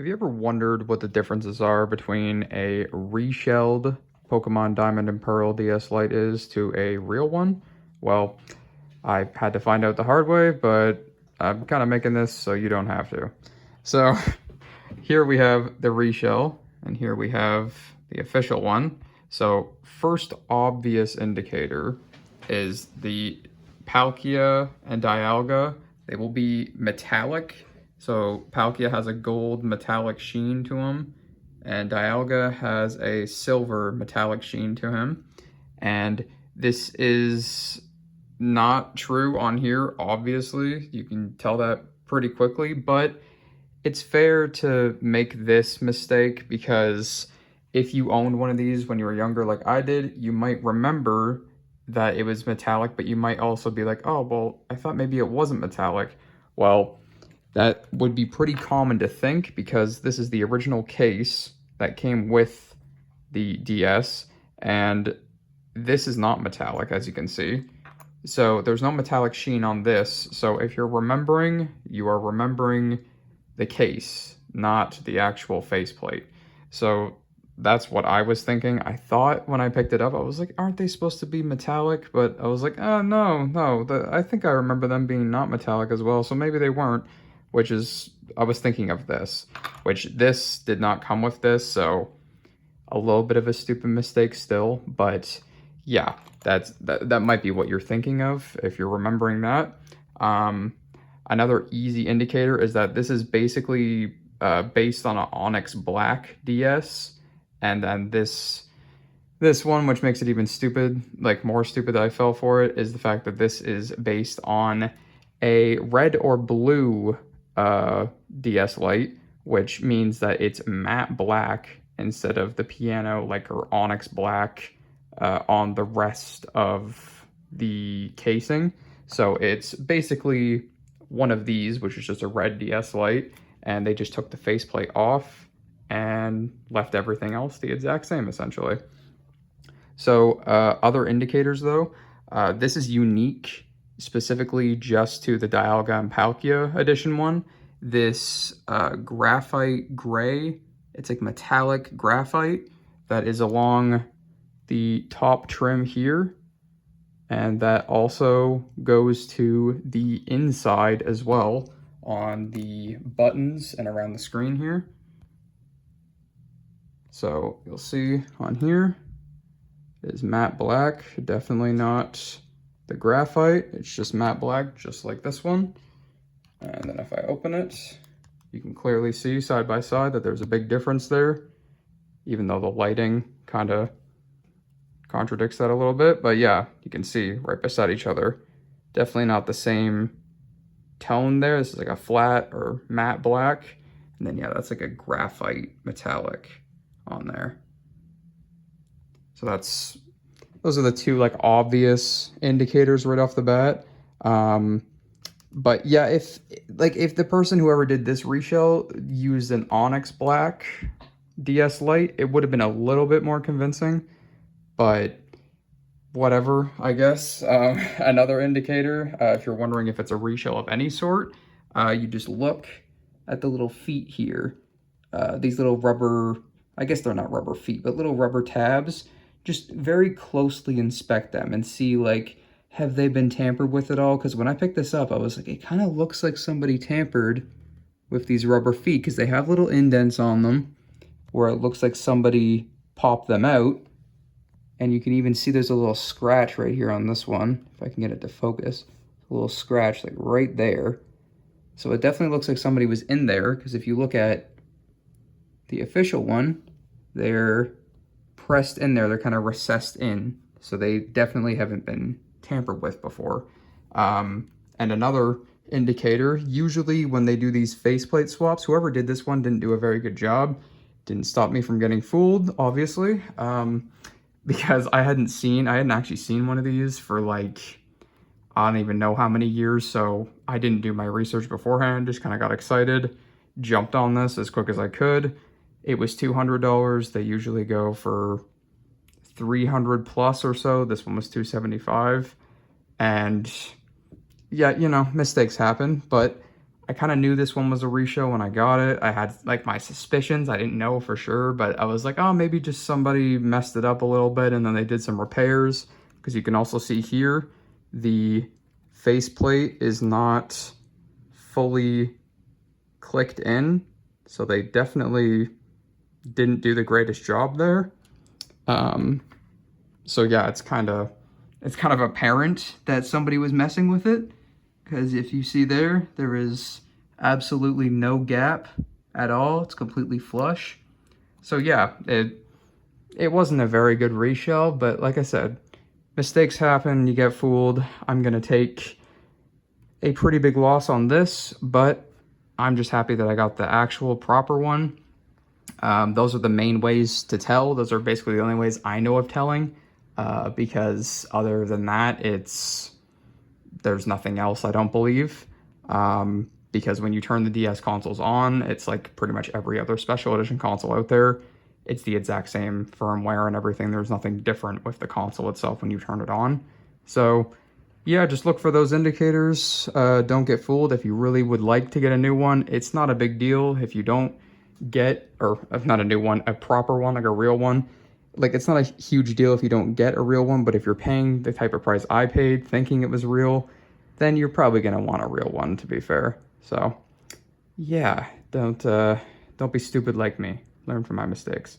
Have you ever wondered what the differences are between a reshelled Pokemon Diamond and Pearl DS Lite is to a real one? Well, I had to find out the hard way, but I'm kind of making this so you don't have to. So here we have the reshell, and here we have the official one. So first obvious indicator is the Palkia and Dialga. They will be metallic. So Palkia has a gold metallic sheen to him, and Dialga has a silver metallic sheen to him. And this is not true on here, obviously. You can tell that pretty quickly, but it's fair to make this mistake because if you owned one of these when you were younger like I did, you might remember that it was metallic, but you might also be like, oh, well, I thought maybe it wasn't metallic. Well, that would be pretty common to think because this is the original case that came with the DS, and this is not metallic, as you can see. So there's no metallic sheen on this. So if you're remembering, you are remembering the case, not the actual faceplate. So that's what I was thinking. I thought when I picked it up, I was like, aren't they supposed to be metallic? But I was like, oh, no. I think I remember them being not metallic as well. So maybe they weren't, which is, I was thinking of this, which this did not come with this. So a little bit of a stupid mistake still, but yeah, that might be what you're thinking of if you're remembering that. Another easy indicator is that this is basically based on an Onyx Black DS, and then this one, which makes it even stupid, like more stupid that I fell for it, is the fact that this is based on a red or blue DS Lite, which means that it's matte black instead of the piano like or Onyx Black on the rest of the casing. So it's basically one of these, which is just a red DS Lite, and they just took the faceplate off and left everything else the exact same, essentially. So other indicators, though, this is unique specifically just to the Dialga and Palkia edition one. This graphite gray, it's like metallic graphite that is along the top trim here, and that also goes to the inside as well on the buttons and around the screen here. So you'll see on here is matte black, definitely not the graphite, it's just matte black, just like this one. And then if I open it, you can clearly see side by side that there's a big difference there, even though the lighting kind of contradicts that a little bit. But yeah, you can see right beside each other. Definitely not the same tone there. This is like a flat or matte black. And then yeah, that's like a graphite metallic on there. So those are the two like obvious indicators right off the bat. But yeah, if the person whoever did this reshell used an Onyx Black DS Lite, it would have been a little bit more convincing, but whatever, I guess. Another indicator, if you're wondering if it's a reshell of any sort, you just look at the little feet here. These little rubber, I guess they're not rubber feet, but little rubber tabs. Just very closely inspect them and see, like, have they been tampered with at all? Because when I picked this up, I was like, it kind of looks like somebody tampered with these rubber feet because they have little indents on them where it looks like somebody popped them out. And you can even see there's a little scratch right here on this one, if I can get it to focus. A little scratch like right there. So it definitely looks like somebody was in there, because if you look at the official one, they're pressed in there, they're kind of recessed in. So they definitely haven't been tampered with before. And another indicator, usually when they do these faceplate swaps, whoever did this one didn't do a very good job. Didn't stop me from getting fooled, obviously. Because I hadn't actually seen one of these for like, I don't even know how many years, so I didn't do my research beforehand, just kind of got excited, jumped on this as quick as I could. It was $200. They usually go for 300 plus or so. This one was 275. And yeah, you know, mistakes happen, but I kind of knew this one was a reshow when I got it. I had like my suspicions. I didn't know for sure, but I was like, oh, maybe just somebody messed it up a little bit and then they did some repairs. Because you can also see here, the faceplate is not fully clicked in. So they definitely didn't do the greatest job there. So yeah, it's kind of apparent that somebody was messing with it. Because if you see there, there is absolutely no gap at all. It's completely flush. So yeah, it wasn't a very good reshell, but like I said, mistakes happen, you get fooled. I'm gonna take a pretty big loss on this, but I'm just happy that I got the actual proper one. Those are the main ways to tell. Those are basically the only ways I know of telling, because other than that, there's nothing else, I don't believe. Because when you turn the DS consoles on, it's like pretty much every other special edition console out there. It's the exact same firmware and everything. There's nothing different with the console itself when you turn it on. So yeah, just look for those indicators. Don't get fooled. If you really would like to get a new one, it's not a big deal if you don't get, or if not a new one, a proper one, like a real one. Like, it's not a huge deal if you don't get a real one, but if you're paying the type of price I paid thinking it was real, then you're probably going to want a real one, to be fair. So yeah, don't be stupid like me. Learn from my mistakes.